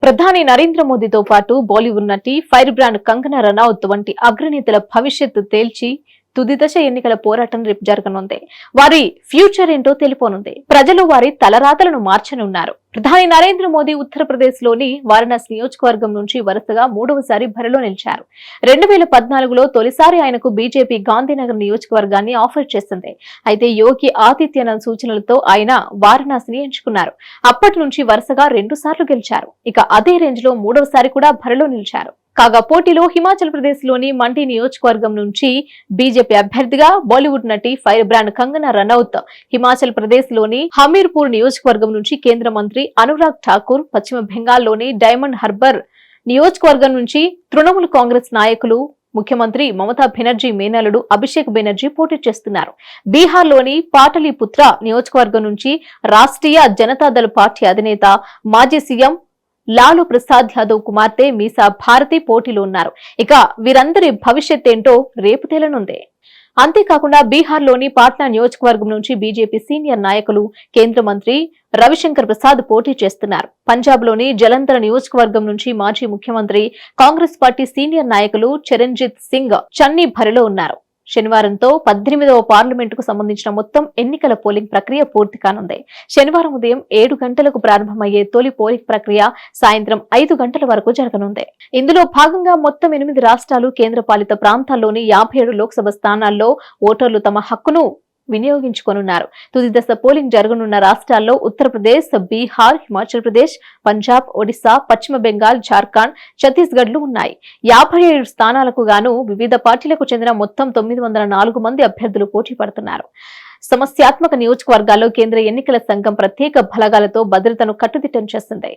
ప్రధాని నరేంద్ర మోదీతో పాటు బాలీవుడ్ నటి ఫైర్ బ్రాండ్ కంగనా రనౌత్ వంటి అగ్రనేతల భవిష్యత్తు తేల్చి తుది దశ ఎన్నికల పోరాటం రేపు జరగనుంది. వారి ఫ్యూచర్ ఏంటో తెలిపోనుంది. ప్రజలు వారి తలరాతలను మార్చనున్నారు. ప్రధాని నరేంద్ర మోదీ ఉత్తరప్రదేశ్ లోని వారణాసి నియోజకవర్గం నుంచి వరుసగా మూడవసారి బరిలో నిలిచారు. 2014లో తొలిసారి ఆయనకు బీజేపీ గాంధీనగర్ నియోజకవర్గాన్ని ఆఫర్ చేసింది. అయితే యోగి ఆదిత్యనాథ్ సూచనలతో ఆయన వారణాసిని ఎంచుకున్నారు. అప్పటి నుంచి వరుసగా 2 సార్లు గెలిచారు. ఇక అదే రేంజ్ లో మూడవసారి కూడా బరిలో నిలిచారు. కాగా పోటీలో హిమాచల్ ప్రదేశ్ లోని మండి నియోజకవర్గం నుంచి బీజేపీ అభ్యర్థిగా బాలీవుడ్ నటి ఫైర్ బ్రాండ్ కంగనా రనౌత్, హిమాచల్ ప్రదేశ్ లోని హమీర్పూర్ నియోజకవర్గం నుంచి కేంద్ర మంత్రి అనురాగ్ ఠాకూర్, పశ్చిమ బెంగాల్లోని డైమండ్ హార్బర్ నియోజకవర్గం నుంచి తృణమూల్ కాంగ్రెస్ నాయకులు ముఖ్యమంత్రి మమతా బెనర్జీ మేనల్లుడు అభిషేక్ బెనర్జీ పోటీ చేస్తున్నారు. బీహార్లోని పాటలీపుత్ర నియోజకవర్గం నుంచి రాష్ట్రీయ జనతాదళ్ పార్టీ అధినేత మాజీ సీఎం లాలూ ప్రసాద్ యాదవ్ కుమార్తె మీసా భారతి పోటీలో ఉన్నారు. ఇక వీరందరి భవిష్యత్ ఏంటో రేపు తేలనుంది. అంతేకాకుండా బీహార్లోని పాట్నా నియోజకవర్గం నుంచి బీజేపీ సీనియర్ నాయకులు కేంద్ర మంత్రి రవిశంకర్ ప్రసాద్ పోటీ చేస్తున్నారు. పంజాబ్లోని జలంధర్ నియోజకవర్గం నుంచి మాజీ ముఖ్యమంత్రి కాంగ్రెస్ పార్టీ సీనియర్ నాయకులు చరణ్జీత్ సింగ్ చన్నీ బరిలో ఉన్నారు. శనివారంతో 18వ పార్లమెంటుకు సంబంధించిన మొత్తం ఎన్నికల పోలింగ్ ప్రక్రియ పూర్తి కానుంది. శనివారం ఉదయం 7 గంటలకు ప్రారంభమయ్యే తొలి పోలింగ్ ప్రక్రియ సాయంత్రం 5 గంటల వరకు జరగనుంది. ఇందులో భాగంగా మొత్తం 8 రాష్ట్రాలు, కేంద్రపాలిత ప్రాంతాల్లోని 57 లోక్సభ స్థానాల్లో ఓటర్లు తమ హక్కును వినియోగించుకోనున్నారు. తుది దశ పోలింగ్ జరగనున్న రాష్ట్రాల్లో ఉత్తరప్రదేశ్, బీహార్, హిమాచల్ ప్రదేశ్, పంజాబ్, ఒడిశా, పశ్చిమ బెంగాల్, జార్ఖండ్, ఛత్తీస్గఢ్లు ఉన్నాయి. 57 స్థానాలకు గాను వివిధ పార్టీలకు చెందిన మొత్తం 904 మంది అభ్యర్థులు పోటీ పడుతున్నారు. సమస్యాత్మక నియోజకవర్గాల్లో కేంద్ర ఎన్నికల సంఘం ప్రత్యేక బలగాలతో భద్రతను కట్టుదిట్టం చేసింది.